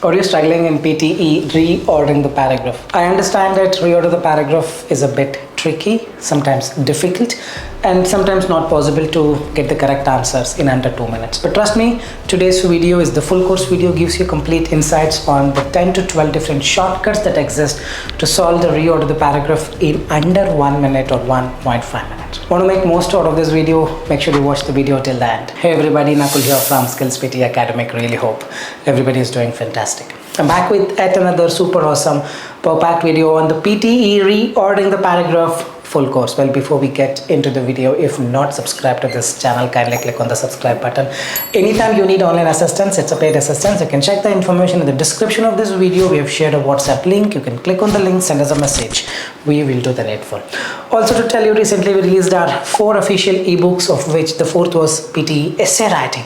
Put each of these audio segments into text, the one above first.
Are you struggling in PTE reordering the paragraph? I understand that reorder the paragraph is a bit tricky, sometimes difficult, and sometimes not possible to get the correct answers in under 2 minutes. But trust me, today's video is the full course video, gives you complete insights on the 10 to 12 different shortcuts that exist to solve the reorder the paragraph in under 1 minute or 1.5 minutes. Want to make most out of this video? Make sure you watch the video till the end. Hey everybody, Nakul here from SKILLS PTE ACADEMIC. Really hope everybody is doing fantastic. I'm back with yet another super awesome packed video on the PTE reordering the paragraph full course. Well, before we get into the video, if not subscribed to this channel, kindly click on the subscribe button. Anytime you need online assistance, it's a paid assistance. You can check the information in the description of this video. We have shared a WhatsApp link. You can click on the link, send us a message. We will do the needful. Also to tell you, recently we released our 4 official ebooks, of which the 4th was PTE essay writing.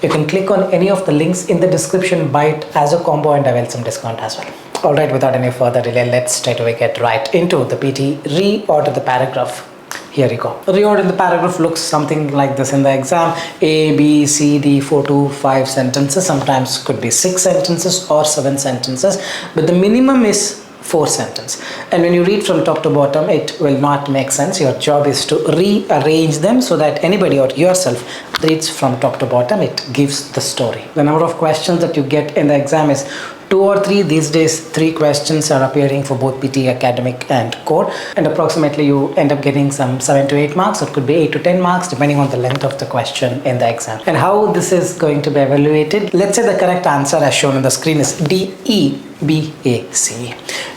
You can click on any of the links in the description, buy it as a combo and avail some discount as well. Alright, without any further delay, let's straight away get right into the PTE reorder the paragraph. Here we go. Reorder the paragraph looks something like this in the exam. A, B, C, D, 4 to 5 sentences. Sometimes could be 6 sentences or 7 sentences. But the minimum is 4 sentences. And when you read from top to bottom, it will not make sense. Your job is to rearrange them so that anybody or yourself reads from top to bottom. It gives the story. The number of questions that you get in the exam is 2 or 3. These days 3 questions are appearing for both PTE academic and core, and approximately you end up getting some 7 to 8 marks. It could be 8 to 10 marks depending on the length of the question in the exam. And how this is going to be evaluated, let's say the correct answer as shown on the screen is DEBAC.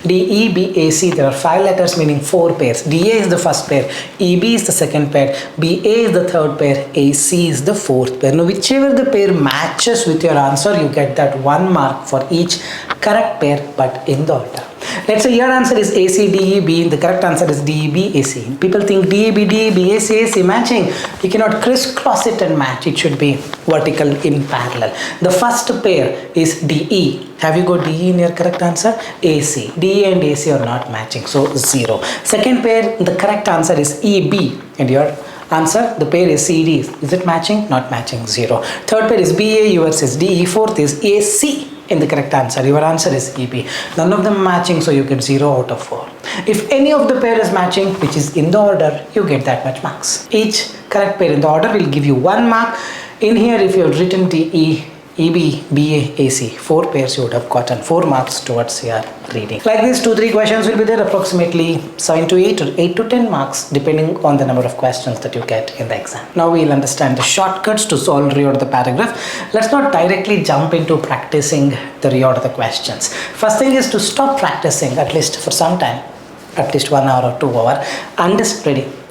DEBAC, there are 5 letters meaning 4 pairs. DA is the first pair, EB is the second pair, BA is the third pair, AC is the fourth pair. Now whichever the pair matches with your answer, you get that 1 mark for each correct pair, but in the order. Let's say your answer is ACDEB, the correct answer is DEBAC. People think DEB, DEB, AC matching. You cannot crisscross it and match. It should be vertical in parallel. The first pair is DE. Have you got DE in your correct answer? AC. DE and AC are not matching, so 0. Second pair, the correct answer is EB, and your answer, the pair is CD. Is it matching? Not matching, 0. Third pair is BA, yours is DE. Fourth is AC. In the correct answer, your answer is EB. None of them matching, so you get 0 out of 4. If any of the pair is matching, which is in the order, you get that much marks. Each correct pair in the order will give you 1 mark. In here, if you have written DE, EB, BA, AC, 4 pairs, you would have gotten 4 marks towards your reading. Like this, 2-3 questions will be there, approximately 7 to 8 or 8 to 10 marks depending on the number of questions that you get in the exam. Now we'll understand the shortcuts to solve reorder the paragraph. Let's not directly jump into practicing the reorder the questions. First thing is to stop practicing at least for some time, at least 1 hour or 2 hours,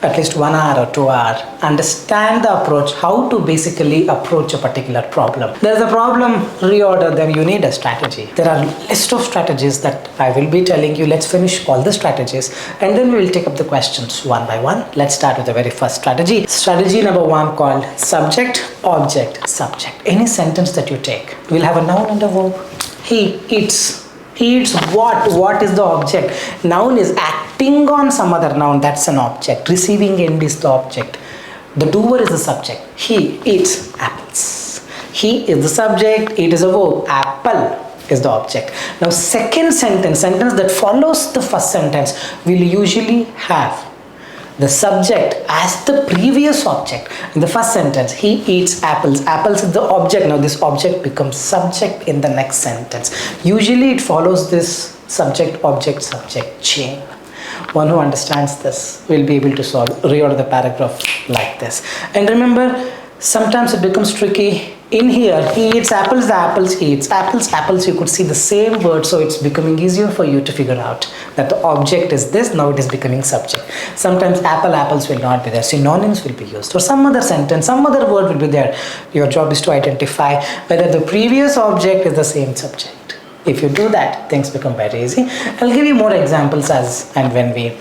at least 1 hour or 2 hours. Understand the approach, how to basically approach a particular problem. There's a problem reorder, then you need a strategy. There are a list of strategies that I will be telling you. Let's finish all the strategies and then we will take up the questions one by one. Let's start with the very first strategy. Strategy number 1 called subject, object, subject. Any sentence that you take will have a noun and a verb. He eats. He eats what? What is the object? Noun is acting on some other noun. That's an object. Receiving end is the object. The doer is the subject. He eats apples. He is the subject. It is a verb. Apple is the object. Now second sentence that follows the first sentence will usually have the subject as the previous object. In the first sentence, he eats apples. Apples is the object. Now this object becomes subject in the next sentence. Usually it follows this subject, object, subject chain. One who understands this will be able to solve reorder the paragraph like this. And remember, sometimes it becomes tricky. In here, he eats apples, the apples eats. Apples, apples, you could see the same word, so it's becoming easier for you to figure out that the object is this, now it is becoming subject. Sometimes apples will not be there, synonyms will be used. Or some other sentence, some other word will be there. Your job is to identify whether the previous object is the same subject. If you do that, things become very easy. I'll give you more examples as and when we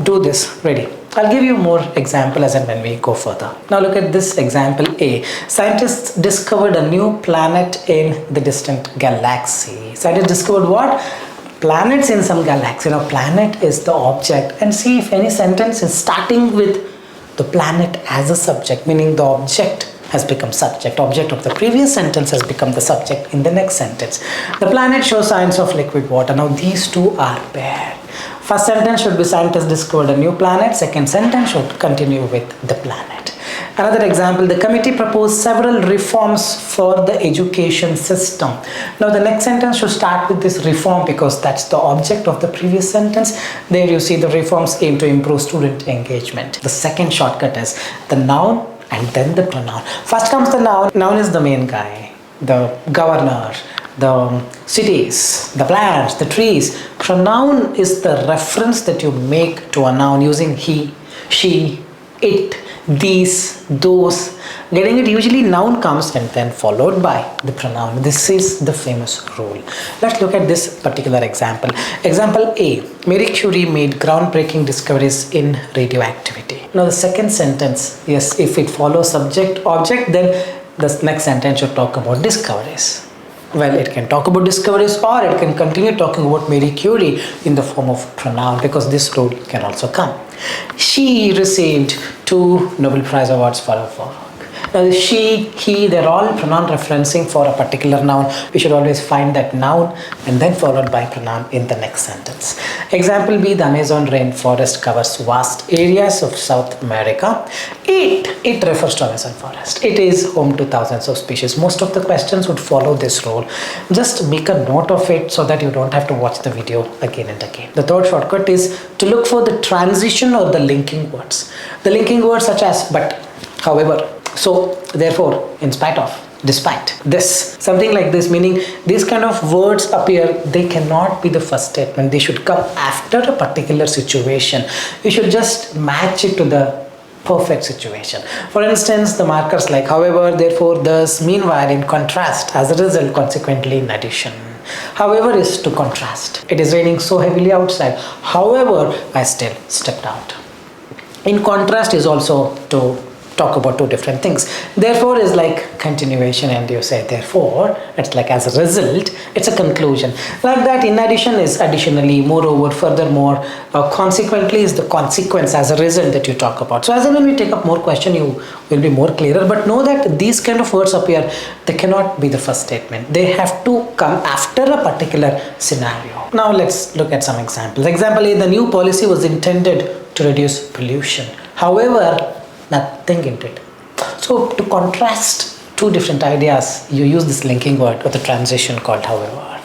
do this. Ready? I'll give you more example as and when we go further. Now look at this example A. Scientists discovered a new planet in the distant galaxy. Scientists discovered what? Planets in some galaxy. Now planet is the object, and see if any sentence is starting with the planet as a subject, meaning the object has become subject. Object of the previous sentence has become the subject in the next sentence. The planet shows signs of liquid water. Now these two are paired. First sentence should be scientists discovered a new planet. Second sentence should continue with the planet. Another example, the committee proposed several reforms for the education system. Now the next sentence should start with this reform because that's the object of the previous sentence. There you see the reforms aim to improve student engagement. The second shortcut is the noun and then the pronoun. First comes the noun. Noun is the main guy, the governor, the cities, the plants, the trees. Pronoun is the reference that you make to a noun using he, she, it, these, those. Getting it, usually noun comes and then followed by the pronoun. This is the famous rule. Let's look at this particular example. Example A, Marie Curie made groundbreaking discoveries in radioactivity. Now the second sentence, yes, if it follows subject, object, then the next sentence should talk about discoveries. Well, it can talk about discoveries or it can continue talking about Marie Curie in the form of pronoun because this rule can also come. She received 2 Nobel Prize awards for her work. Now she, he, they're all pronoun referencing for a particular noun. We should always find that noun and then followed by pronoun in the next sentence. Example B, the Amazon rainforest covers vast areas of South America. It refers to Amazon forest. It is home to thousands of species. Most of the questions would follow this rule. Just make a note of it so that you don't have to watch the video again and again. The third shortcut is to look for the transition or the linking words. The linking words such as but, however, so, therefore, in spite of, despite, this, something like this, meaning these kind of words appear, they cannot be the first statement. They should come after a particular situation. You should just match it to the perfect situation. For instance, the markers like however, therefore, thus, meanwhile, in contrast, as a result, consequently, in addition. However is to contrast. It is raining so heavily outside. However, I still stepped out. In contrast is also to talk about 2 different things. Therefore is like continuation and you say therefore, it's like as a result, it's a conclusion. Like that, in addition is additionally, moreover, furthermore, consequently is the consequence as a result that you talk about. So as and when we take up more question, you will be more clearer, but know that these kind of words appear, they cannot be the first statement. They have to come after a particular scenario. Now let's look at some examples. Example A, the new policy was intended to reduce pollution. However, nothing in it. So to contrast 2 different ideas, you use this linking word or the transition called however.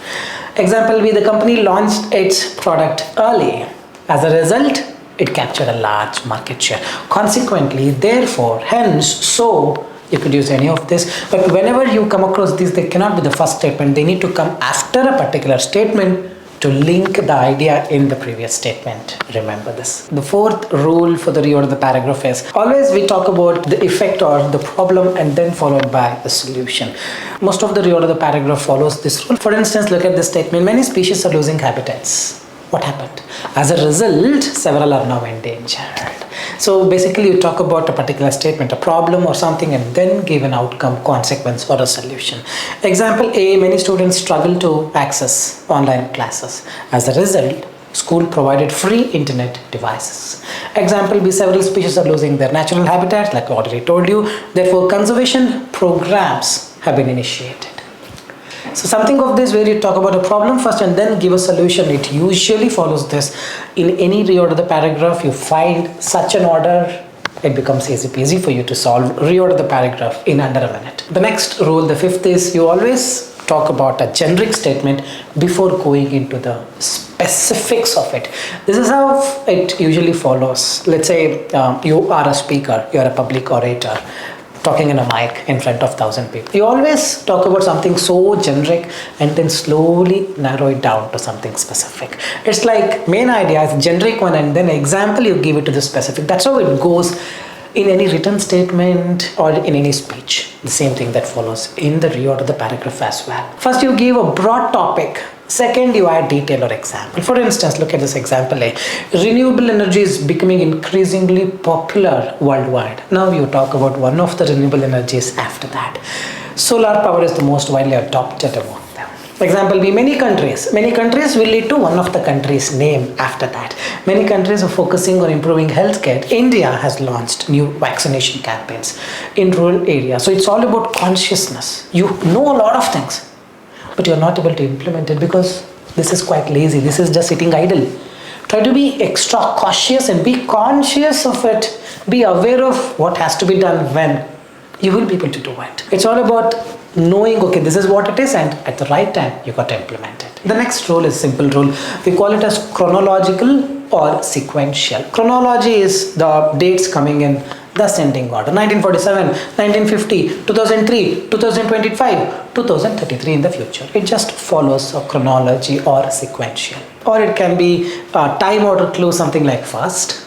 Example B, the company launched its product early. As a result, it captured a large market share. Consequently, therefore, hence, so, you could use any of this. But whenever you come across these, they cannot be the first statement. They need to come after a particular statement to link the idea in the previous statement. Remember this. The fourth rule for the reorder of the paragraph is always we talk about the effect or the problem and then followed by the solution. Most of the reorder of the paragraph follows this rule. For instance, look at this statement. Many species are losing habitats. What happened? As a result, several are now endangered. So basically you talk about a particular statement, a problem or something, and then give an outcome, consequence or a solution. Example A, many students struggle to access online classes. As a result, school provided free internet devices. Example B, several species are losing their natural habitats, like I already told you. Therefore, conservation programs have been initiated. So something of this where you talk about a problem first and then give a solution. It usually follows this. In any reorder of the paragraph, you find such an order, it becomes easy peasy for you to solve, reorder the paragraph in under a minute. The next rule, the fifth, is you always talk about a generic statement before going into the specifics of it. This is how it usually follows. Let's say you are a speaker, you are a public orator, talking in a mic in front of 1,000 people. You always talk about something so generic and then slowly narrow it down to something specific. It's like main idea is generic one and then example you give it to the specific. That's how it goes in any written statement or in any speech. The same thing that follows in the reorder of the paragraph as well. First you give a broad topic. Second, you add detail or example. For instance, look at this example A. Renewable energy is becoming increasingly popular worldwide. Now you talk about one of the renewable energies after that. Solar power is the most widely adopted among them. Example B, many countries. Many countries will lead to one of the country's name after that. Many countries are focusing on improving healthcare. India has launched new vaccination campaigns in rural areas. So it's all about consciousness. You know a lot of things, but you're not able to implement it because this is quite lazy. This is just sitting idle. Try to be extra cautious and be conscious of it. Be aware of what has to be done when. You will be able to do it. It's all about knowing, okay, this is what it is, and at the right time you got to implement it. The next rule is simple rule. We call it as chronological or sequential. Chronology is the dates coming in the ascending order. 1947, 1950, 2003, 2025, 2033 in the future. It just follows a chronology or sequential. Or it can be a time order clue, something like first,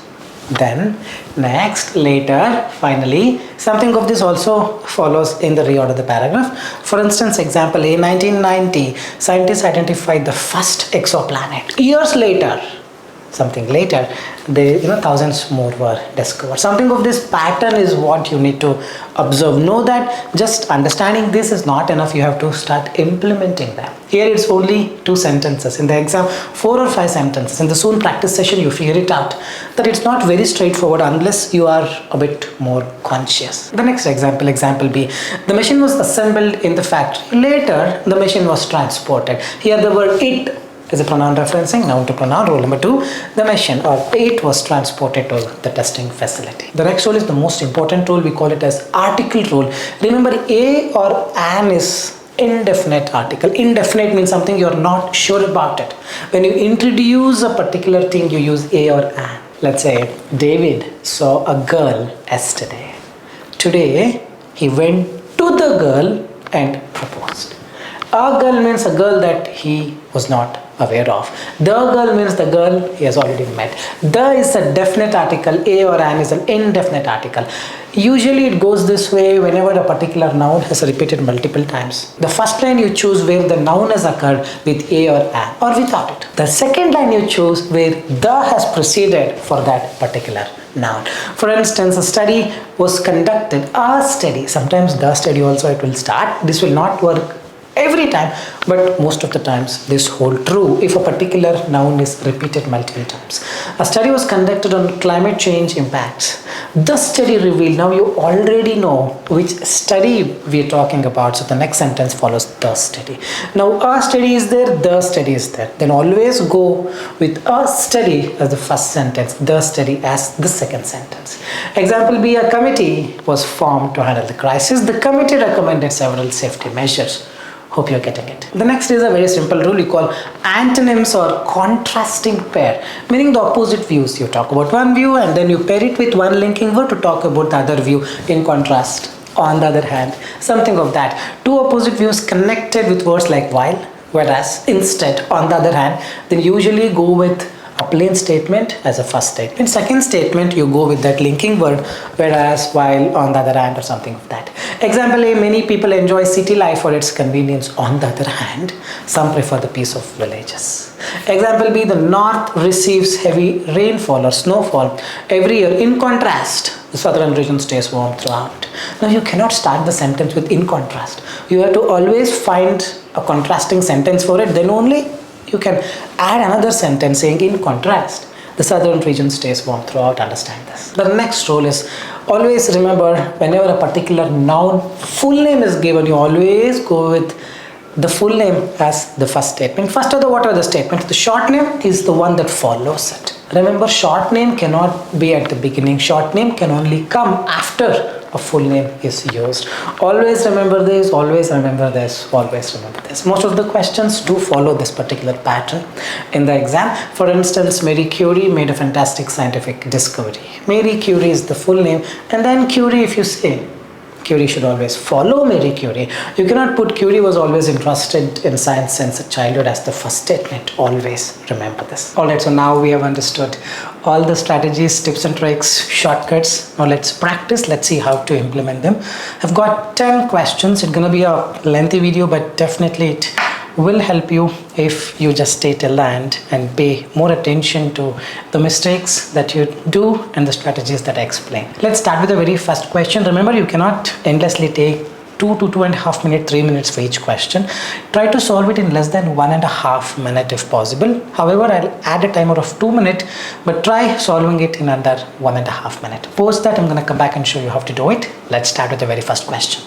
then, next, later, finally. Something of this also follows in the reorder of the paragraph. For instance, example A, 1990, scientists identified the first exoplanet. Years later, something later, thousands more were discovered. Something of this pattern is what you need to observe. Know that just understanding this is not enough. You have to start implementing them. Here it's only 2 sentences. In the exam, 4 or 5 sentences. In the soon practice session, you figure it out that it's not very straightforward unless you are a bit more conscious. The next example, example B. The machine was assembled in the factory. Later, the machine was transported. Here the word it is a pronoun referencing, noun to pronoun. Rule number 2, the machine or it was transported to the testing facility. The next rule is the most important rule. We call it as article rule. Remember, a or an is indefinite article. Indefinite means something you're not sure about it. When you introduce a particular thing, you use a or an. Let's say David saw a girl yesterday. Today he went to the girl and proposed. A girl means a girl that he was not aware of. The girl means the girl he has already met. The is a definite article. A or an is an indefinite article. Usually it goes this way whenever a particular noun has repeated multiple times. The first line you choose where the noun has occurred with a or an or without it. The second line you choose where the has preceded for that particular noun. For instance, a study was conducted. A study. Sometimes the study also it will start. This will not work every time, but most of the times this hold true if a particular noun is repeated multiple times. A study was conducted on climate change impacts. The study revealed. Now you already know which study we are talking about, so the next sentence follows the study. Now a study is there, the study is there. Then always go with a study as the first sentence, the study as the second sentence. Example B, a committee was formed to handle the crisis. The committee recommended several safety measures. Hope you're getting it. The next is a very simple rule we call antonyms or contrasting pair, meaning the opposite views. You talk about one view and then you pair it with one linking word to talk about the other view in contrast. On the other hand, something of that. Two opposite views connected with words like while, whereas, instead. On the other hand, then usually go with a plain statement as a first statement. Second statement, you go with that linking word, whereas, while, on the other hand, or something of that. Example A, many people enjoy city life for its convenience. On the other hand, some prefer the peace of villages. Example B, the north receives heavy rainfall or snowfall every year. In contrast, the southern region stays warm throughout. Now you cannot start the sentence with in contrast. You have to always find a contrasting sentence for it, then only you can add another sentence saying in contrast, the southern region stays warm throughout. Understand this. The next rule is always remember whenever a particular noun full name is given, you always go with the full name as the first statement. First of the what are the statements? The short name is the one that follows it. Remember, short name cannot be at the beginning. Short name can only come after a full name is used. Always remember this, always remember this, always remember this. Most of the questions do follow this particular pattern in the exam. For instance, Marie Curie made a fantastic scientific discovery. Marie Curie is the full name, and then Curie, if you say, Curie should always follow Marie Curie. You cannot put Curie was always interested in science since a childhood as the first statement. Always remember this. Alright, so now we have understood all the strategies, tips and tricks, shortcuts. Now let's practice. Let's see how to implement them. I've got 10 questions. It's going to be a lengthy video, but definitely it will help you if you just stay till the end and pay more attention to the mistakes that you do and the strategies that I explain. Let's start with the very first question. Remember, you cannot endlessly take 2 to 2.5 minutes, 3 minutes for each question. Try to solve it in less than 1.5 minutes if possible. However, I'll add a timer of 2 minutes, but try solving it in under 1.5 minutes. Post that, I'm going to come back and show you how to do it. Let's start with the very first question.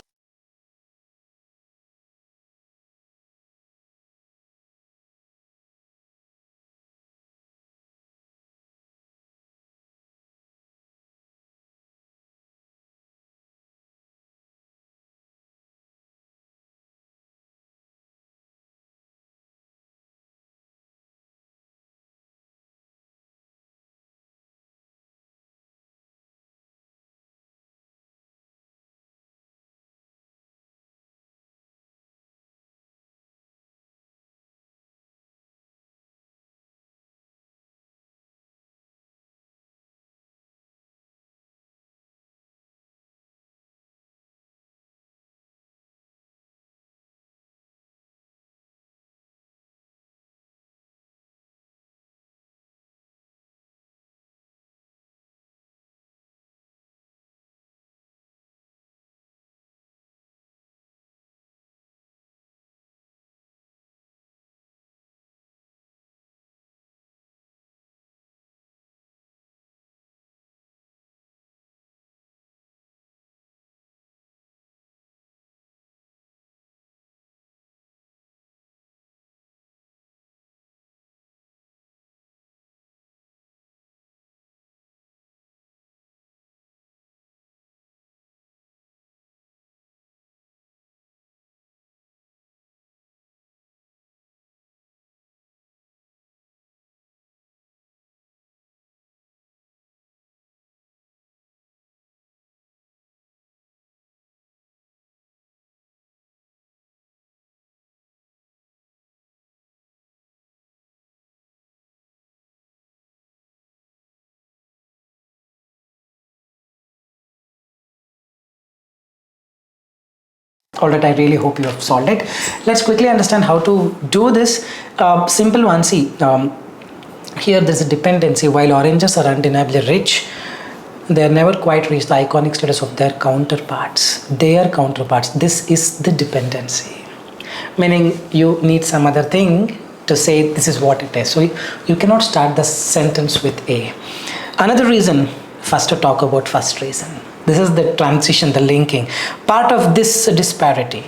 All right, I really hope you have solved it. Let's quickly understand how to do this. Simple one. See, here there's a dependency. While oranges are undeniably rich, they are never quite reach the iconic status of their counterparts. Their counterparts. This is the dependency. Meaning you need some other thing to say this is what it is. So you cannot start the sentence with A. Another reason, first to talk about first reason. This is the transition, the linking. Part of this disparity,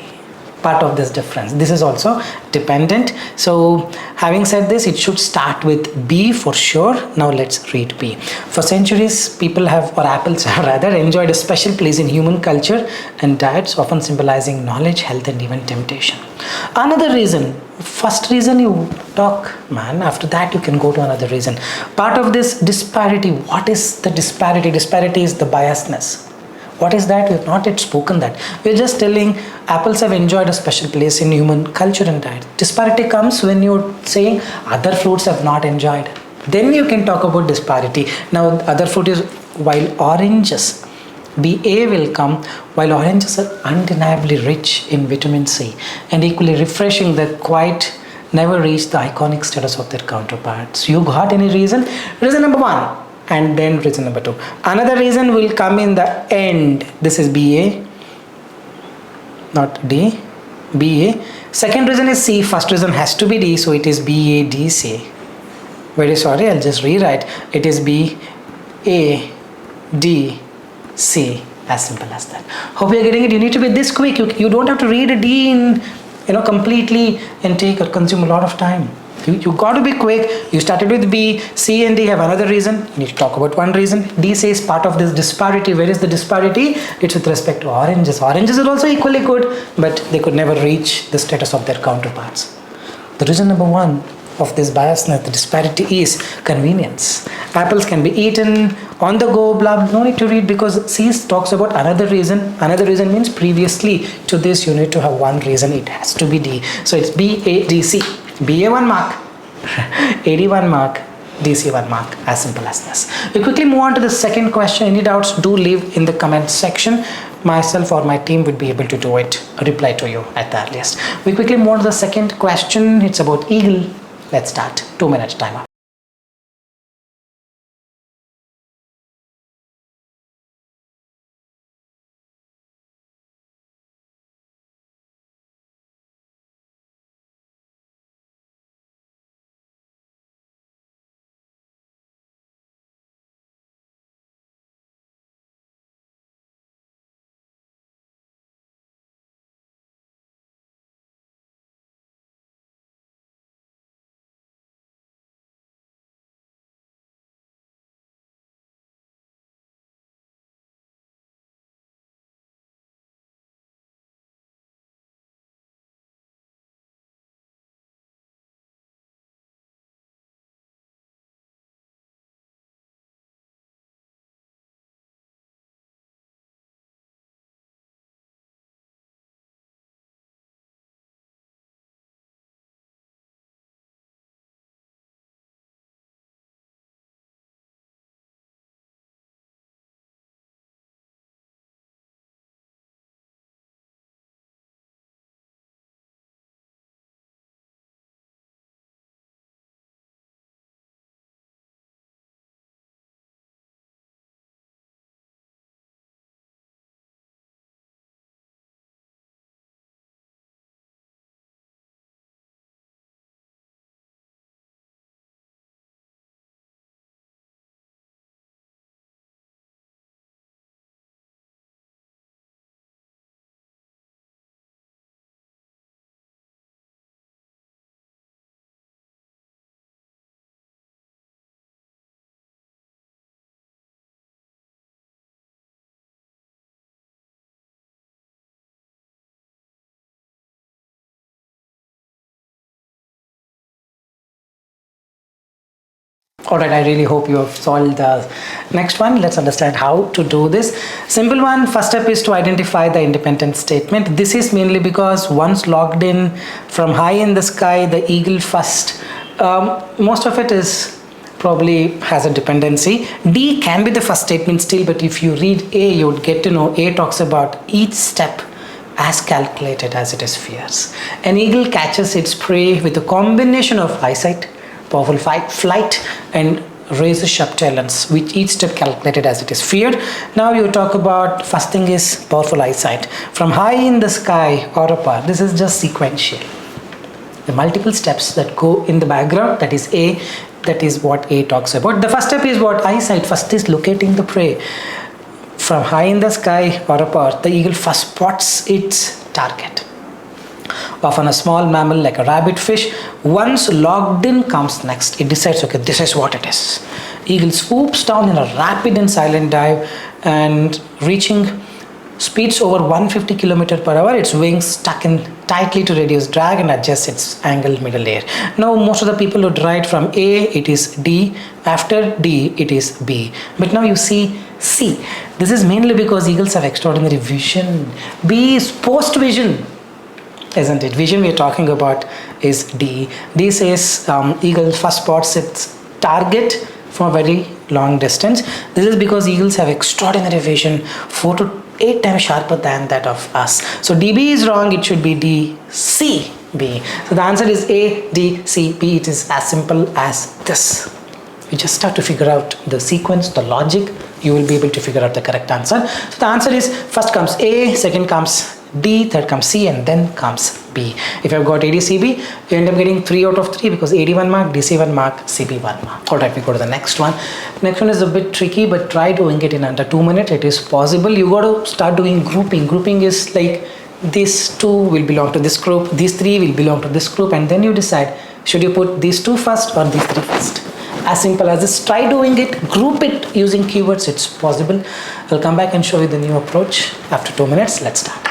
part of this difference. This is also dependent. So having said this, it should start with B for sure. Now let's read B. For centuries, people have, or apples have rather, enjoyed a special place in human culture and diets, often symbolizing knowledge, health, and even temptation. Another reason, first reason you talk, man, after that you can go to another reason. Part of this disparity, what is the disparity? Disparity is the biasness. What is that? We have not yet spoken that. We are just telling apples have enjoyed a special place in human culture and diet. Disparity comes when you're saying other fruits have not enjoyed. Then you can talk about disparity. Now other fruit is while oranges. BA will come while oranges are undeniably rich in vitamin C and equally refreshing that quite never reach the iconic status of their counterparts. You got any reason? Reason number one. And then reason number two. Another reason will come in the end. This is BA, not D. BA. Second reason is C. First reason has to be D, so it is BADC. Very sorry, I'll just rewrite. It is BADC. As simple as that. Hope you're getting it. You need to be this quick. You don't have to read a D in completely and take or consume a lot of time. You got to be quick. You started with B, C and D have another reason. You need to talk about one reason. D says part of this disparity. Where is the disparity? It's with respect to oranges. Oranges are also equally good, but they could never reach the status of their counterparts. The reason number one of this biasness, the disparity, is convenience. Apples can be eaten on the go, blah, no need to read because C talks about another reason. Another reason means previously to this you need to have one reason. It has to be D. So it's B, A, D, C. BA 1 mark, AD 1 mark, DC 1 mark, as simple as this. We quickly move on to the second question. Any doubts, do leave in the comment section. Myself or my team would be able to do it, reply to you at the earliest. We quickly move on to the second question. It's about eagle. Let's start. 2 minutes timer. Alright, I really hope you have solved the next one. Let's understand how to do this. Simple one. First step is to identify the independent statement. This is mainly because once logged in from high in the sky, the eagle first. Most of it is probably has a dependency. D can be the first statement still, but if you read A, you would get to know A talks about each step as calculated as it is fierce. An eagle catches its prey with a combination of eyesight, powerful flight, and razor sharp talons, which each step calculated as it is feared. Now you talk about first thing is powerful eyesight. From high in the sky or apart, this is just sequential. The multiple steps that go in the background, that is A, that is what A talks about. The first step is what? Eyesight. First is locating the prey. From high in the sky or apart, the eagle first spots its target. Often a small mammal like a rabbit fish, once logged in, comes next. It decides, okay, this is what it is. Eagle swoops down in a rapid and silent dive and reaching speeds over 150 km/h. Its wings stuck in tightly to reduce drag and adjust its angle middle air. Now most of the people would write from A, it is D. After D, it is B. But now you see C. This is mainly because eagles have extraordinary vision. B is post vision, isn't it? Vision we are talking about is D. D says eagle first spots its target from a very long distance. This is because eagles have extraordinary vision, 4 to 8 times sharper than that of us. So DB is wrong. It should be D, C, B. So the answer is A, D, C, B. It is as simple as this. You just have to figure out the sequence, the logic. You will be able to figure out the correct answer. So the answer is first comes A, second comes D, third comes C, and then comes B. If you have got ADCB, you end up getting 3 out of 3 because AD 1 mark, DC 1 mark, CB 1 mark. Alright, we go to the next one. Next one is a bit tricky, but try doing it in under 2 minutes. It is possible. You got to start doing grouping. Grouping is like these 2 will belong to this group, these 3 will belong to this group, and then you decide should you put these 2 first or these 3 first. As simple as this. Try doing it, group it using keywords. It's possible. I'll come back and show you the new approach after 2 minutes. Let's start.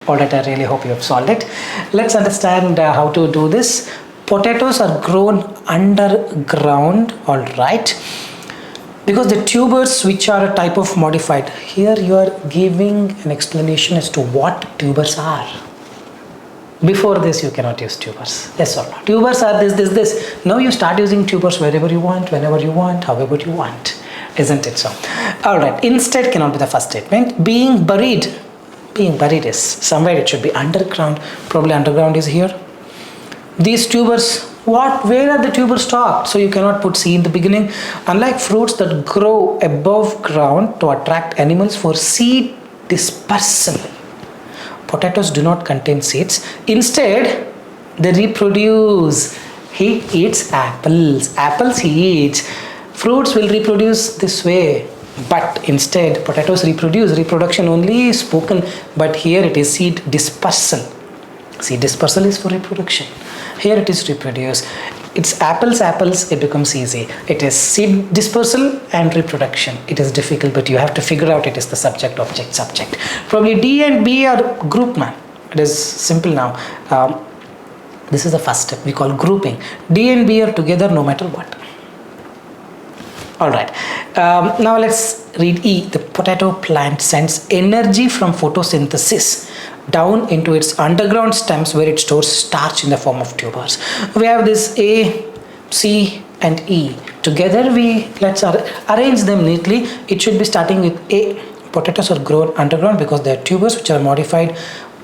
Alright, I really hope you have solved it. Let's understand how to do this. Potatoes are grown underground, alright, because the tubers, which are a type of modified. Here you are giving an explanation as to what tubers are. Before this you cannot use tubers, yes or no? Tubers are this. Now you start using tubers wherever you want, whenever you want, however you want, isn't it so? Alright, instead cannot be the first statement. Being buried is somewhere, it should be underground. Probably underground is here. These tubers Where are the tubers stocked? So you cannot put seed in the beginning. Unlike fruits that grow above ground to attract animals for seed dispersal, potatoes do not contain seeds. Instead, they reproduce. He eats apples. Apples he eats. Fruits will reproduce this way. But instead, potatoes reproduce. Reproduction only is spoken, but here it is seed dispersal. Seed dispersal is for reproduction. Here it is reproduce. It's apples, it becomes easy. It is seed dispersal and reproduction. It is difficult, but you have to figure out it is the subject, object, subject. Probably D and B are group now. It is simple now. This is the first step. We call grouping. D and B are together no matter what. Alright. Now let's read E. The potato plant sends energy from photosynthesis down into its underground stems where it stores starch in the form of tubers. We have this A, C and E. Together let's arrange them neatly. It should be starting with A. Potatoes are grown underground because they are tubers which are modified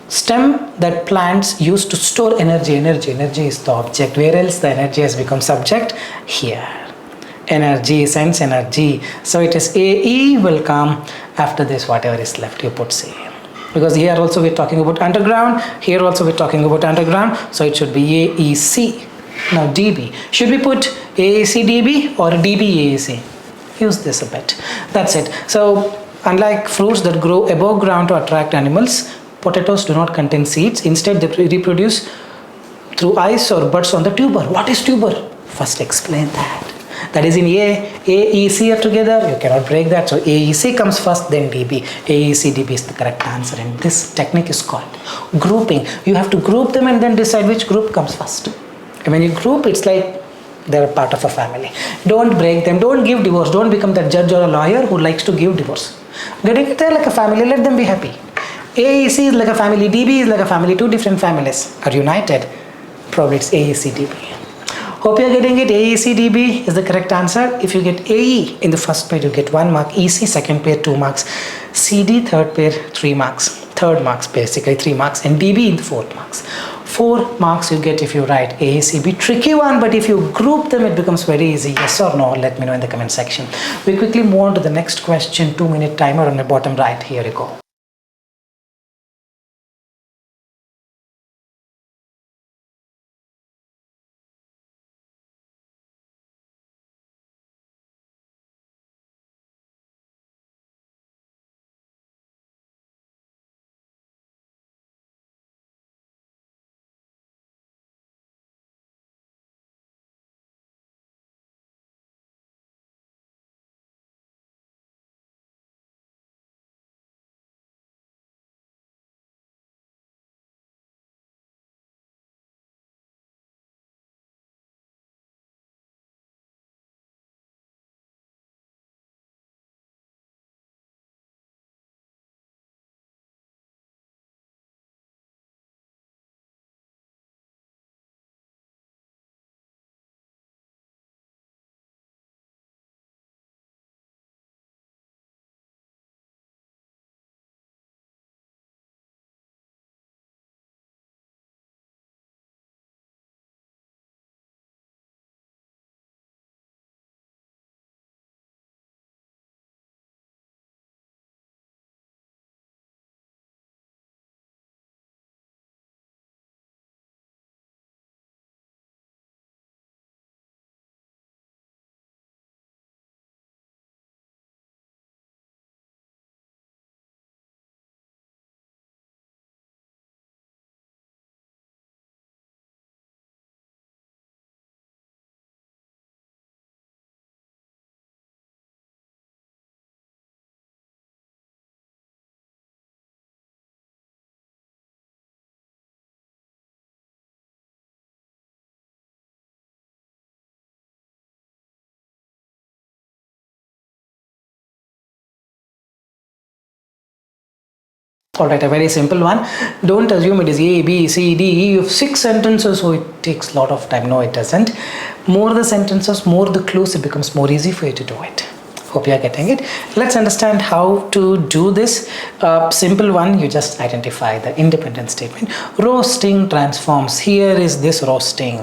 stem that plants use to store energy. Energy is the object. Where else the energy has become subject? Here. Energy, sends energy. So it is AE will come after this. Whatever is left you put C. Because here also we're talking about underground, here also we're talking about underground, so it should be AEC. Now DB, should we put AAC DB or DB AAC? Use this a bit. That's it. So unlike fruits that grow above ground to attract animals, potatoes do not contain seeds. Instead they reproduce through eyes or buds on the tuber. What is tuber? First explain that. That is in AEC are together, you cannot break that. So AEC comes first, then DB. AEC, DB is the correct answer, and this technique is called grouping. You have to group them and then decide which group comes first. And when you group, it's like they're a part of a family. Don't break them, don't give divorce, don't become that judge or a lawyer who likes to give divorce. They're like a family, let them be happy. AEC is like a family, DB is like a family, two different families are united. Probably it's AEC, DB. Hope you are getting it. AEC DB is the correct answer. If you get AE in the first pair, you get 1 mark. EC second pair 2 marks. CD third pair 3 marks. Third marks basically 3 marks, and DB in the fourth marks. 4 marks you get if you write AECB. Tricky one, but if you group them, it becomes very easy. Yes or no? Let me know in the comment section. We quickly move on to the next question. 2-minute timer on the bottom right. Here you go. Alright, a very simple one. Don't assume it is A, B, C, D, E. You have 6 sentences, so it takes a lot of time. No, it doesn't. More the sentences, more the clues, it becomes more easy for you to do it. Hope you are getting it. Let's understand how to do this. Simple one, you just identify the independent statement. Roasting transforms. Here is this roasting.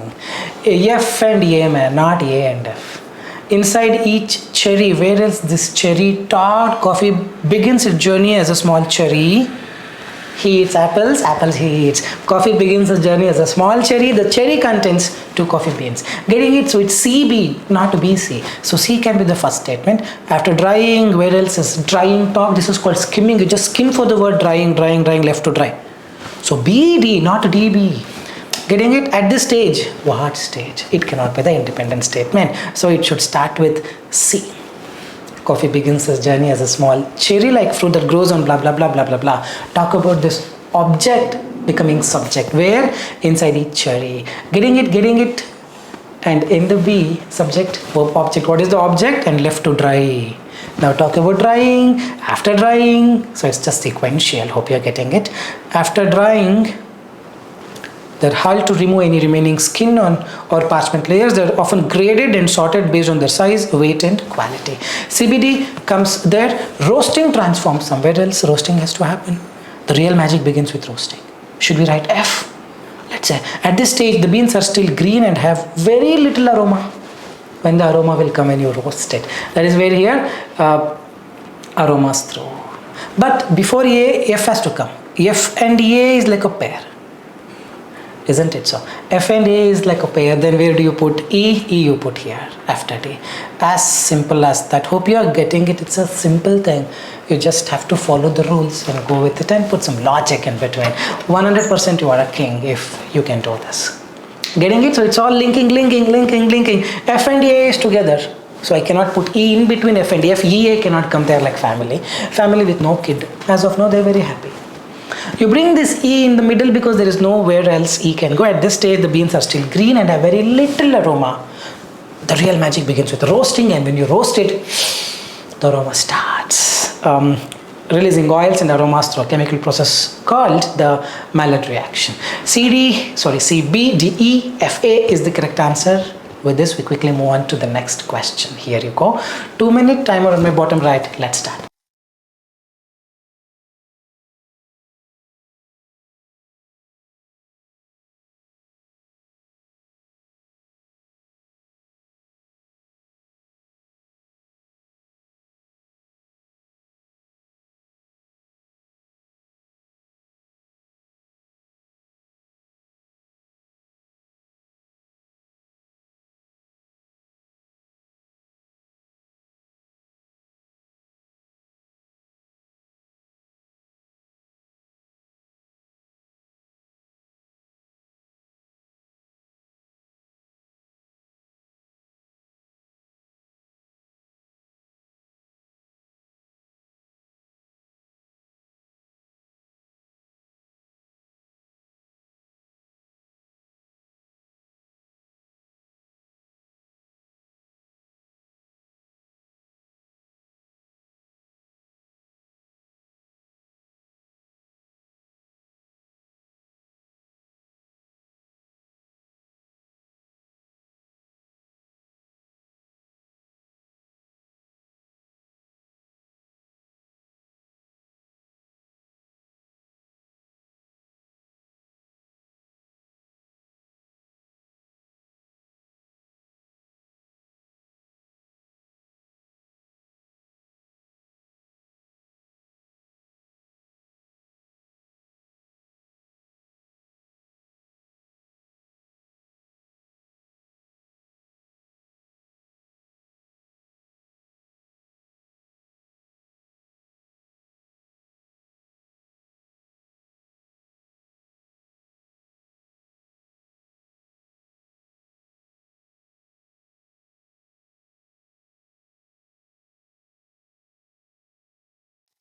F and A, man, not A and F. Inside each cherry, where is this cherry? Tart coffee begins its journey as a small cherry. He eats apples, apples he eats. Coffee begins the journey as a small cherry. The cherry contains 2 coffee beans. Getting it, so it's CB, not BC. So C can be the first statement. After drying, where else is drying talk? This is called skimming. You just skim for the word drying, drying, drying, left to dry. So BD, not DB. Getting it? At this stage, what stage? It cannot be the independent statement. So it should start with C. Coffee begins its journey as a small cherry-like fruit that grows on blah blah blah blah blah blah. Talk about this object becoming subject. Where? Inside each cherry. Getting it. And in the B, subject, verb, object. What is the object? And left to dry. Now talk about drying. After drying, so it's just sequential. Hope you're getting it. After drying, they're hulled to remove any remaining skin on or parchment layers. They're often graded and sorted based on their size, weight and quality. CBD comes there. Roasting transforms. Somewhere else roasting has to happen. The real magic begins with roasting. Should we write F? Let's say at this stage the beans are still green and have very little aroma. When the aroma will come when you roast it. That is where here aromas through. But before A, F has to come. F and A is like a pair. Isn't it so? F and A is like a pair. Then where do you put E? E you put here after D. As simple as that. Hope you are getting it. It's a simple thing. You just have to follow the rules and go with it and put some logic in between. 100% you are a king if you can do this. Getting it? So it's all linking. F and A is together. So I cannot put E in between F and A. F, E, A cannot come there like family. Family with no kid. As of now, they're very happy. You bring this E in the middle because there is nowhere else E can go. At this stage, the beans are still green and have very little aroma. The real magic begins with roasting, and when you roast it, the aroma starts releasing oils and aromas through a chemical process called the Maillard reaction. CB, DE, FA is the correct answer. With this, we quickly move on to the next question. Here you go. 2-minute timer on my bottom right. Let's start.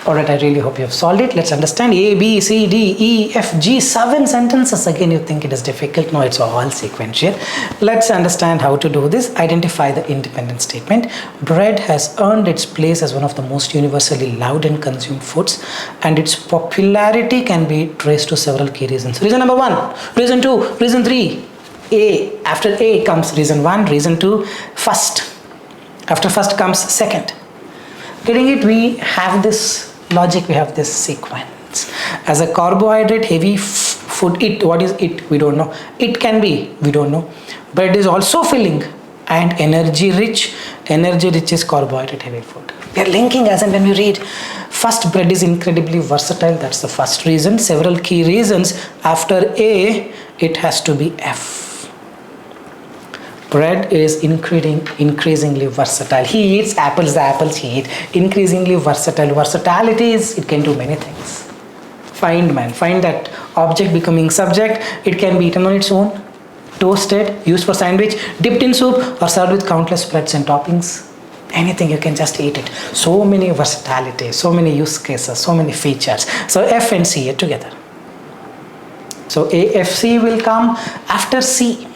Alright, I really hope you have solved it. Let's understand A, B, C, D, E, F, G, 7 sentences. Again, you think it is difficult. No, it's all sequential. Let's understand how to do this. Identify the independent statement. Bread has earned its place as one of the most universally loved and consumed foods, and its popularity can be traced to several key reasons. Reason number 1, reason 2, reason 3. A. After A comes reason 1, reason 2, first. After first comes second. Getting it? We have this logic, we have this sequence. As a carbohydrate heavy food, what is it? We don't know. It can be, we don't know. Bread is also filling and energy rich. Energy rich is carbohydrate heavy food. We are linking as and when we read. First, bread is incredibly versatile. That's the first reason. Several key reasons. After A, it has to be F. Bread is increasingly versatile. He eats apples, the apples he eats. Increasingly versatile. Versatility is, it can do many things. Find that object becoming subject. It can be eaten on its own, toasted, used for sandwich, dipped in soup, or served with countless spreads and toppings. Anything, you can just eat it. So many versatility, so many use cases, so many features. So F and C are together. So AFC will come. After C,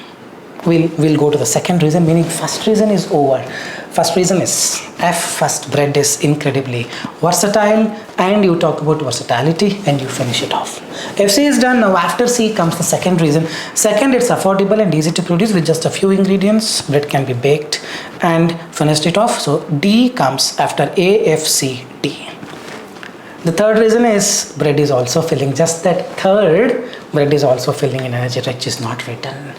we'll go to the second reason, meaning first reason is over. First reason is F. First, bread is incredibly versatile, and you talk about versatility and you finish it off. FC is done. Now after C comes the second reason. Second, it's affordable and easy to produce with just a few ingredients. Bread can be baked and finished it off. So D comes after A, F, C, D. The third reason is bread is also filling. Just that third, bread is also filling and energy rich is not written.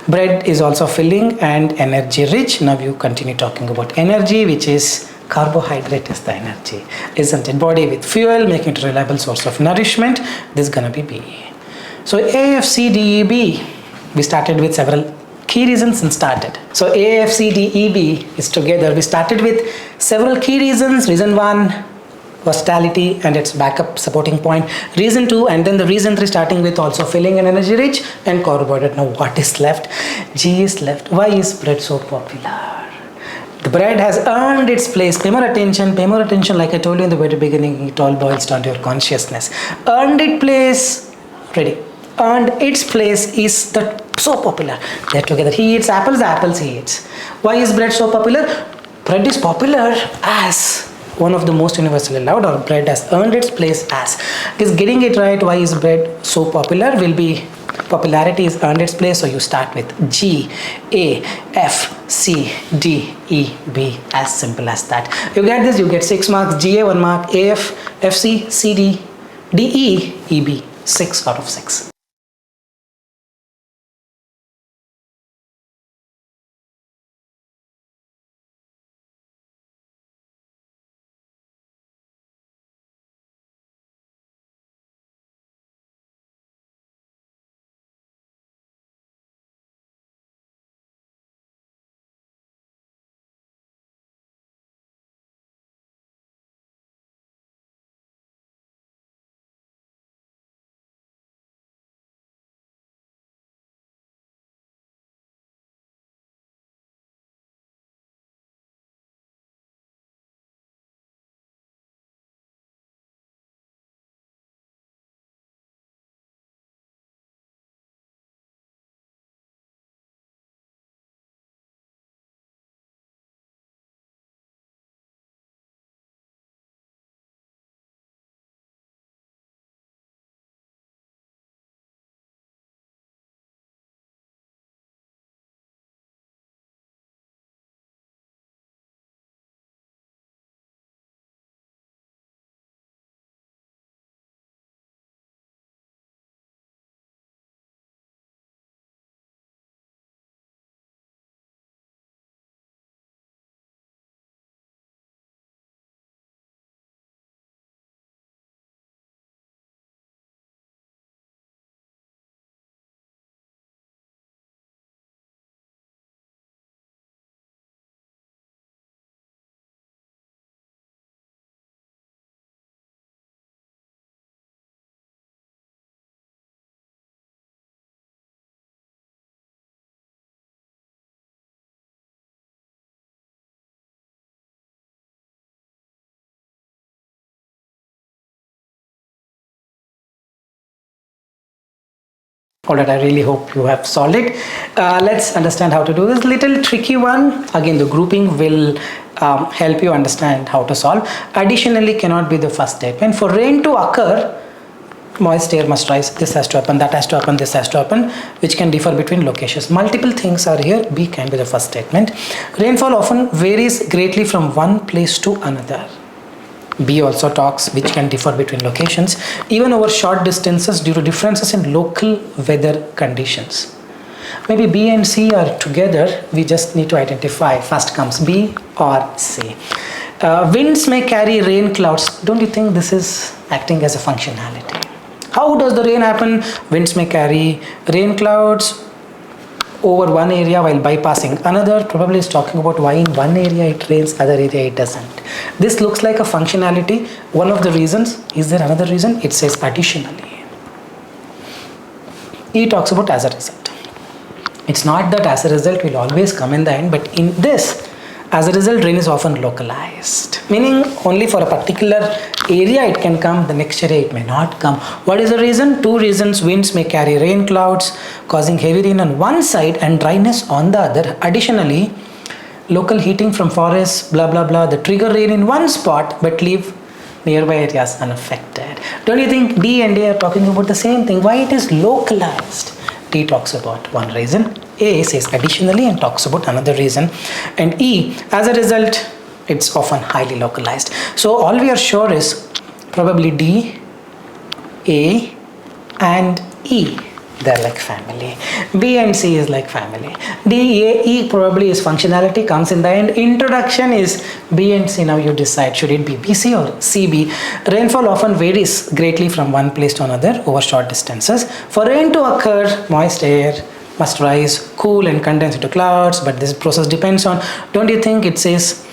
Bread is also filling and energy rich. Now you continue talking about energy, which is carbohydrate is the energy, isn't it? Body with fuel, making it a reliable source of nourishment. This is gonna be B. So A, F, C, D, E, B. We started with several key reasons and started. So A, F, C, D, E, B is together. We started with several key reasons. Reason 1, versatility and its backup supporting point. Reason 2, and then the reason 3 starting with also filling and energy rich and carbohydrate. Now what is left? G is left. Why is bread so popular? The bread has earned its place. Pay more attention, like I told you in the very beginning, it all boils down to your consciousness. Earned its place, ready. Earned its place is so popular. They're together. He eats apples, the apples he eats. Why is bread so popular? Bread is popular as one of the most universally loved, or bread has earned its place as. Is getting it right. Why is bread so popular? Will be popularity is earned its place. So you start with G, A, F, C, D, E, B. As simple as that. You get this, you get 6 marks. G, A 1 mark. A, F, F, C, C, D, D, E, E, B. 6 out of 6. Alright, I really hope you have solved it. Let's understand how to do this little tricky one. Again, the grouping will help you understand how to solve. Additionally cannot be the first statement. For rain to occur, moist air must rise. This has to happen, that has to happen, this has to happen, which can differ between locations. Multiple things are here. B can be the first statement. Rainfall often varies greatly from one place to another. B also talks which can differ between locations, even over short distances due to differences in local weather conditions. Maybe B and C are together. We just need to identify. First comes B or C. Winds may carry rain clouds. Don't you think this is acting as a functionality? How does the rain happen? Winds may carry rain clouds over one area while bypassing another. Probably is talking about why in one area it rains, other area it doesn't. This looks like a functionality. One of the reasons. Is there another reason? It says additionally. E talks about as a result. It's not that as a result will always come in the end, but in this, as a result, rain is often localized, meaning only for a particular area it can come, the next area it may not come. What is the reason? Two reasons. Winds may carry rain clouds, causing heavy rain on one side and dryness on the other. Additionally, local heating from forests, blah blah blah, the trigger rain in one spot but leave nearby areas unaffected. Don't you think D and A are talking about the same thing? Why it is localized? D talks about one reason, A says additionally and talks about another reason, and E, as a result, it's often highly localized. So all we are sure is probably D, A and E, they're like family. B and C is like family. D, A, E probably is functionality, comes in the end. Introduction is B and C. Now you decide, should it be BC or CB? Rainfall often varies greatly from one place to another over short distances. For rain to occur, moist air must rise, cool and condense into clouds, but this process depends on, don't you think it says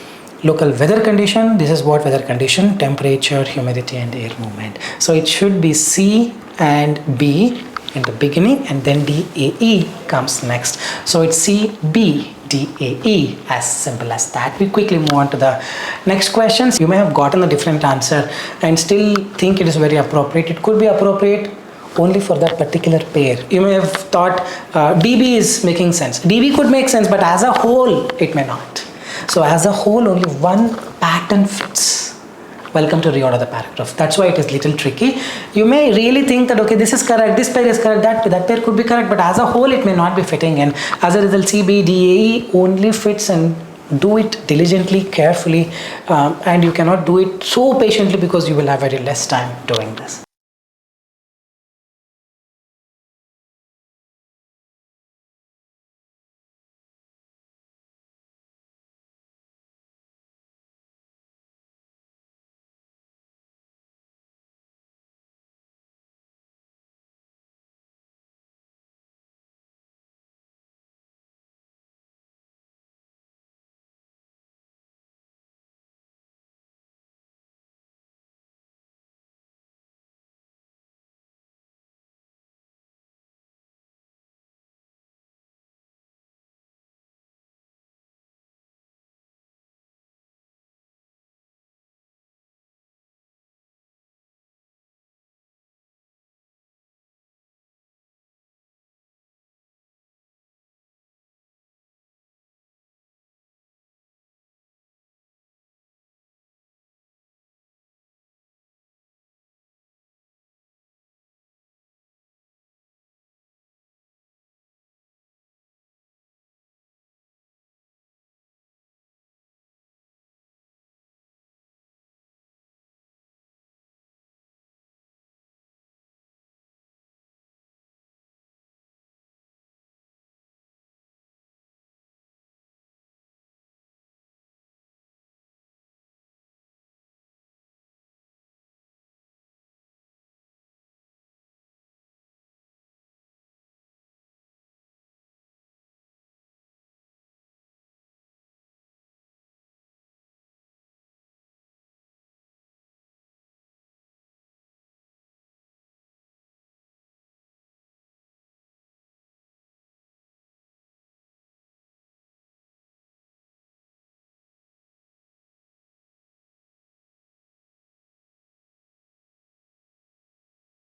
local weather condition? This is what weather condition, temperature, humidity and air movement. So it should be C and B in the beginning, and then D, A, E comes next. So it's C, B, D, A, E, as simple as that. We quickly move on to the next questions. You may have gotten a different answer and still think it is very appropriate. It could be appropriate only for that particular pair. You may have thought DB is making sense. DB could make sense, but as a whole, it may not. So as a whole, only one pattern fits. Welcome to reorder the paragraph. That's why it is little tricky. You may really think that, okay, this is correct, this pair is correct, that pair could be correct, but as a whole, it may not be fitting in. As a result, C, B, D, A, E only fits, and do it diligently, carefully, and you cannot do it so patiently because you will have very less time doing this.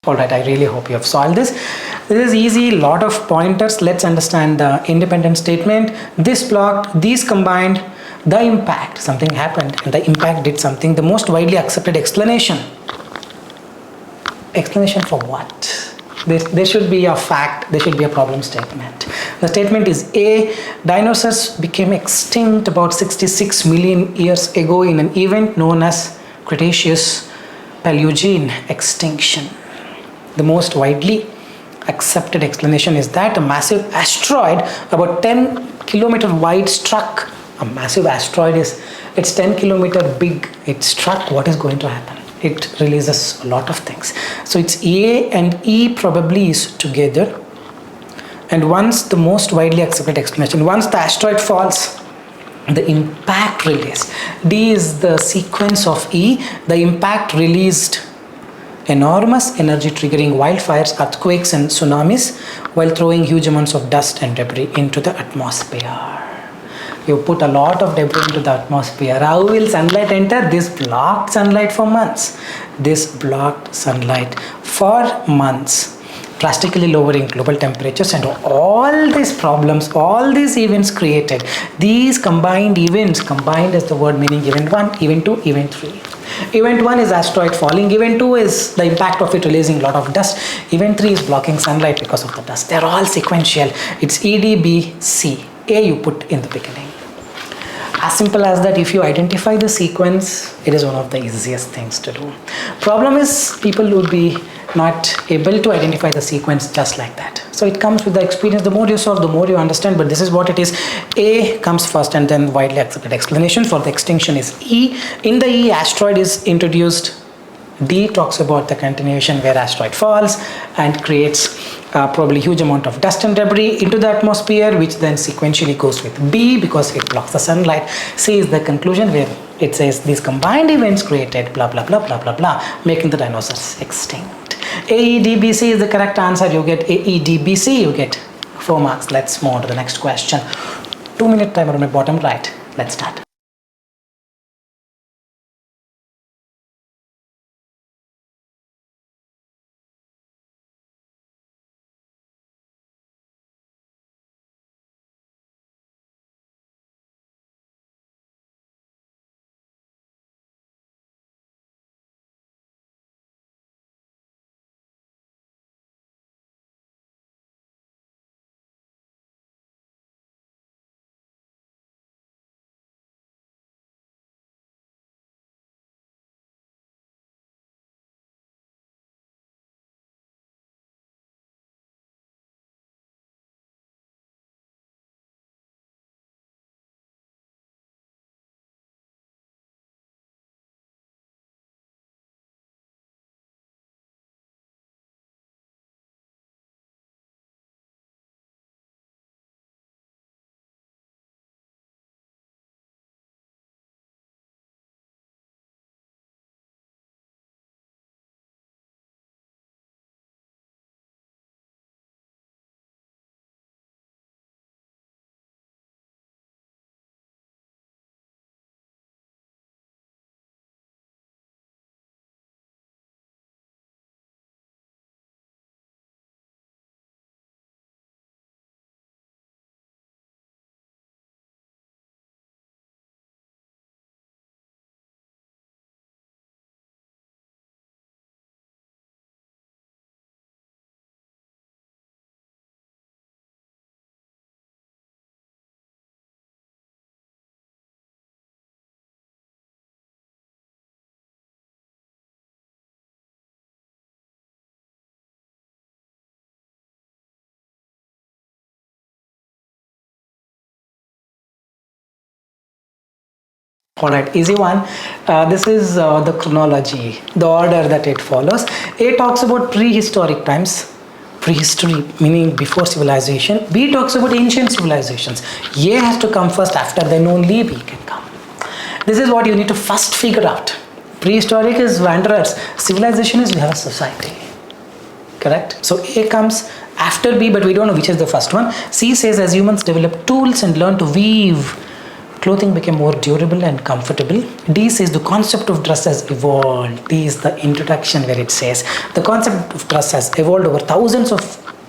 Alright, I really hope you have solved this. This is easy, lot of pointers. Let's understand the independent statement. This blocked, these combined, the impact, something happened and the impact did something. The most widely accepted explanation. Explanation for what? There should be a fact, there should be a problem statement. The statement is A, dinosaurs became extinct about 66 million years ago in an event known as Cretaceous Paleogene extinction. The most widely accepted explanation is that a massive asteroid about 10-kilometer wide struck. A massive asteroid is, it's 10-kilometer big. It struck. What is going to happen? It releases a lot of things. So it's A and E probably is together. And once the most widely accepted explanation, once the asteroid falls, the impact release. D is the sequence of E. The impact released enormous energy, triggering wildfires, earthquakes and tsunamis, while throwing huge amounts of dust and debris into the atmosphere. You put a lot of debris into the atmosphere. How will sunlight enter? This blocked sunlight for months. This blocked sunlight for months, drastically lowering global temperatures, and all these problems, all these events created, these combined events, combined is the word meaning event 1, event 2, event 3. Event 1 is asteroid falling. Event 2 is the impact of it releasing a lot of dust. Event 3 is blocking sunlight because of the dust. They're all sequential. It's E, D, B, C. A you put in the beginning. As simple as that. If you identify the sequence, it is one of the easiest things to do. Problem is, people would be not able to identify the sequence just like that. So it comes with the experience. The more you solve, the more you understand, but this is what it is. A comes first, and then widely accepted explanation for the extinction is E. In the E, asteroid is introduced. D talks about the continuation where asteroid falls and creates probably huge amount of dust and debris into the atmosphere, which then sequentially goes with B because it blocks the sunlight. C is the conclusion where it says these combined events created blah blah blah blah blah blah, making the dinosaurs extinct. AEDBC is the correct answer. You get AEDBC, you get 4 marks. Let's move on to the next question. 2-minute timer on my bottom right. Let's start. All right, easy one. This is the chronology, the order that it follows. A talks about prehistoric times, prehistory meaning before civilization. B talks about ancient civilizations. A has to come first, after then only B can come. This is what you need to first figure out. Prehistoric is wanderers, civilization is we have a society. Correct? So A comes after B, but we don't know which is the first one. C says as humans develop tools and learn to weave, clothing became more durable and comfortable. D says the concept of dress has evolved. D is the introduction where it says the concept of dress has evolved over thousands of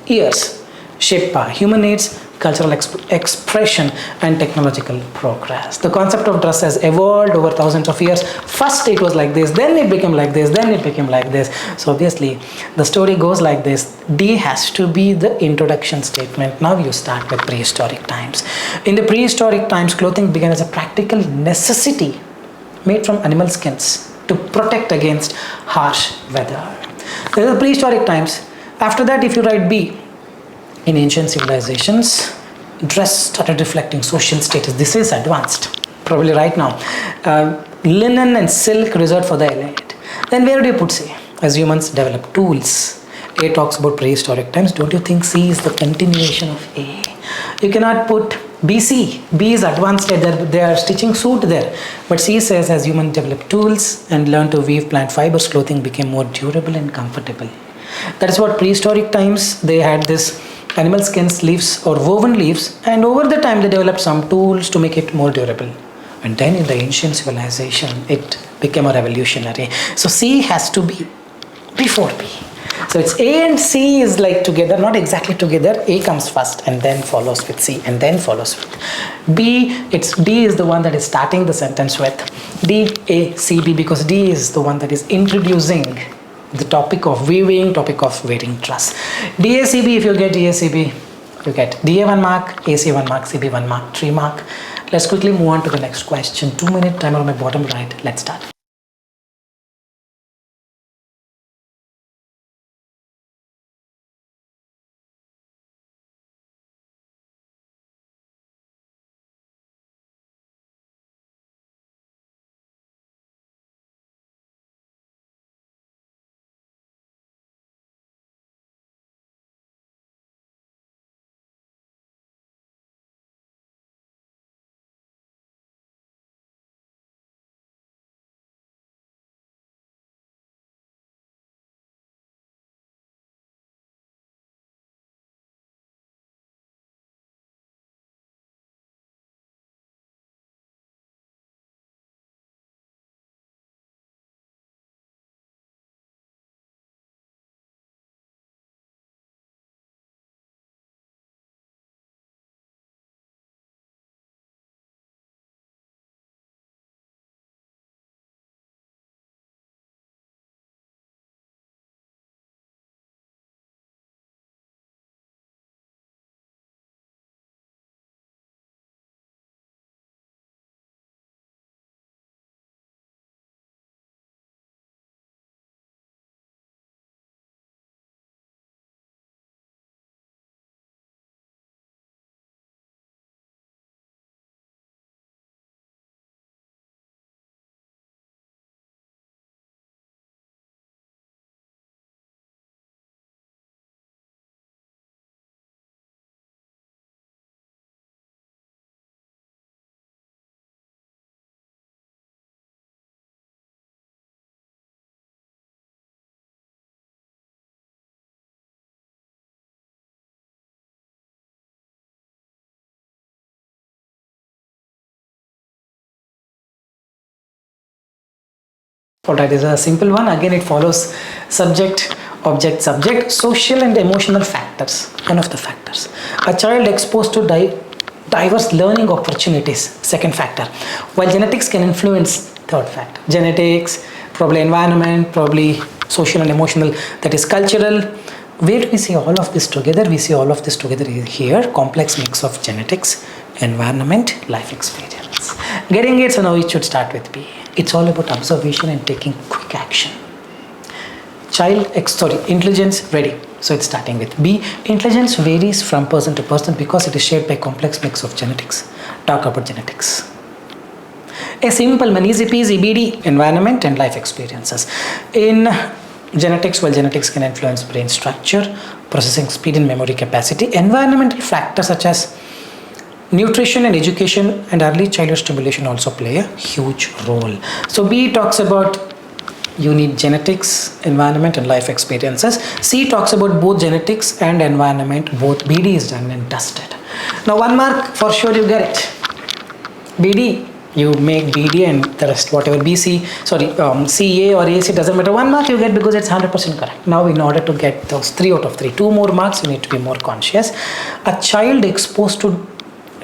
years, shaped by human needs, cultural expression and technological progress. The concept of dress has evolved over thousands of years. First it was like this, then it became like this, then it became like this. So obviously the story goes like this. D has to be the introduction statement. Now you start with prehistoric times. In the prehistoric times, clothing began as a practical necessity made from animal skins. to protect against harsh weather. There are prehistoric times. After that, if you write B, in ancient civilizations, dress started reflecting social status. This is advanced, probably right now. Linen and silk reserved for the elite. Then where do you put C? As humans develop tools. A talks about prehistoric times. Don't you think C is the continuation of A? You cannot put BC. B is advanced. They are stitching suit there. But C says as humans develop tools and learn to weave plant fibers, clothing became more durable and comfortable. That is what prehistoric times, they had this animal skins, leaves or woven leaves, and over the time they developed some tools to make it more durable. And then in the ancient civilization, it became a revolutionary. So C has to be before B. So it's A and C is like together, not exactly together. A comes first and then follows with C and then follows with B. It's D is the one that is starting the sentence with D, A, C, B, because D is the one that is introducing the topic of weaving, topic of wearing dress. DACB, if you get DACB, you get DA 1 mark, AC 1 mark, CB 1 mark, 3 mark. Let's quickly move on to the next question. 2-minute timer on my bottom right. Let's start. Alright, this is a simple one. Again, it follows subject, object, subject, social and emotional factors. One of the factors. A child exposed to diverse learning opportunities. Second factor. While genetics can influence, third factor. Genetics, probably environment, probably social and emotional, that is cultural. Where do we see all of this together? We see all of this together here. Complex mix of genetics, environment, life experience. Getting it, so now it should start with B. It's all about observation and taking quick action. Intelligence, ready. So it's starting with B. Intelligence varies from person to person because it is shaped by complex mix of genetics. Talk about genetics. A simple one, easy peasy, BD, environment and life experiences. In genetics, while genetics can influence brain structure, processing speed and memory capacity, environmental factors such as nutrition and education and early childhood stimulation also play a huge role. So B talks about you need genetics, environment and life experiences. C talks about both genetics and environment. Both. BD is done and dusted. Now 1 mark for sure you get it. BD, you make BD and the rest whatever CA or AC doesn't matter. 1 mark you get because it's 100% correct. Now in order to get those 3 out of 3, 2 more marks, you need to be more conscious. A child exposed to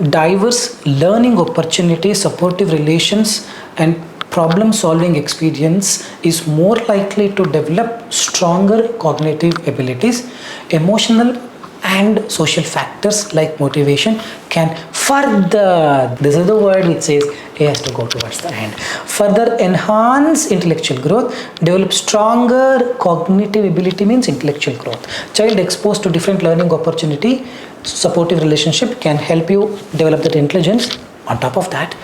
diverse learning opportunities, supportive relations and problem solving experience is more likely to develop stronger cognitive abilities, emotional and social factors like motivation, can further, this is the word which says A has to go towards the end, further enhance intellectual growth, develop stronger cognitive ability means intellectual growth. Child exposed to different learning opportunity, supportive relationship can help you develop that intelligence. On top of that,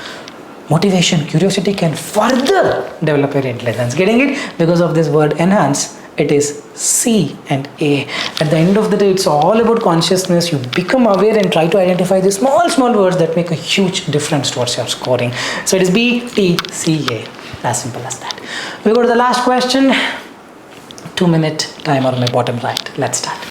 motivation, curiosity can further develop your intelligence. Getting it? Because of this word enhance, it is C and A. At the end of the day, it's all about consciousness. You become aware and try to identify the small words that make a huge difference towards your scoring. So it is B, T, C, A. As simple as that. We go to the last question. 2-minute timer on my bottom right. Let's start.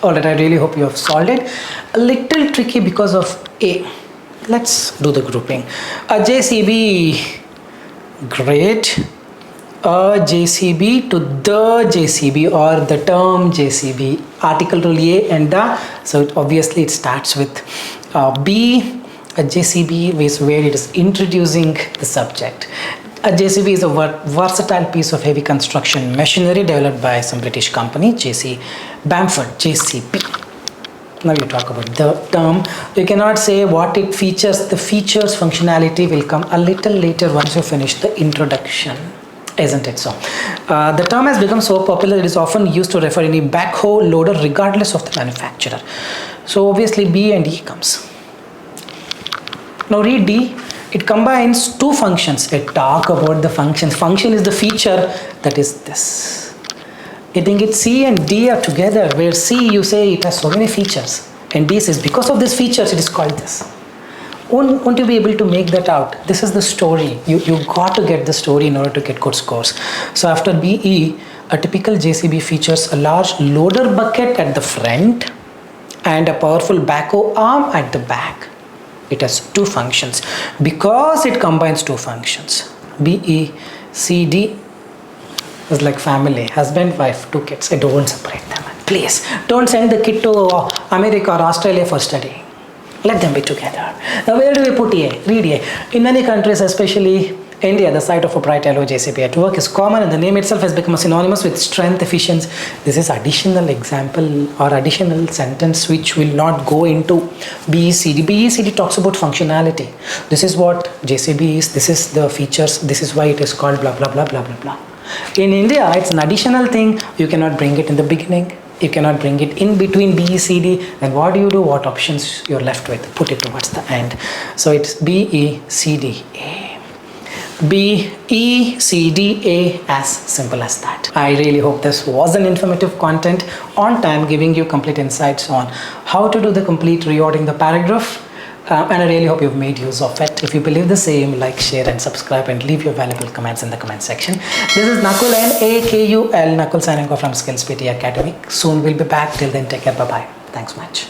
Alright, I really hope you have solved it. A little tricky because of A. Let's do the grouping. A JCB, great. A JCB to the JCB or the term JCB. Article rule A and the. So obviously it starts with B. A JCB is where it is introducing the subject. A JCB is a versatile piece of heavy construction machinery developed by some British company, JC Bamford, JCB. Now you talk about the term. You cannot say what it features. The features functionality will come a little later once you finish the introduction. Isn't it so? The term has become so popular it is often used to refer any backhoe loader regardless of the manufacturer. So obviously B and E comes. Now read D. It combines two functions. It talk about the functions. Function is the feature, that is this. I think it's C and D are together, where C you say it has so many features and D says because of these features it is called this. Won't you be able to make that out? This is the story. You got to get the story in order to get good scores. So after BE, a typical JCB features a large loader bucket at the front and a powerful backhoe arm at the back. It has two functions because it combines two functions. BE, CD is like family, husband, wife, two kids. I don't separate them. Please don't send the kid to America or Australia for studying. Let them be together. Now where do we put A? Read A. In many countries, especially India, the sight of a bright yellow JCB at work is common and the name itself has become synonymous with strength, efficiency. This is additional example or additional sentence which will not go into BECD. BECD talks about functionality. This is what JCB is, this is the features, this is why it is called blah blah blah blah blah blah. In India, it's an additional thing. You cannot bring it in the beginning. You cannot bring it in between BECD. Then what do? What options you're left with? Put it towards the end. So it's BECDA. B, E, C, D, A, as simple as that. I really hope this was an informative content on time, giving you complete insights on how to do the complete reordering the paragraph. And I really hope you've made use of it. If you believe the same, like, share and subscribe and leave your valuable comments in the comment section. This is Nakul, Nakul, Nakul signing off from Skills PTE Academic. Soon we'll be back. Till then, take care. Bye-bye. Thanks much.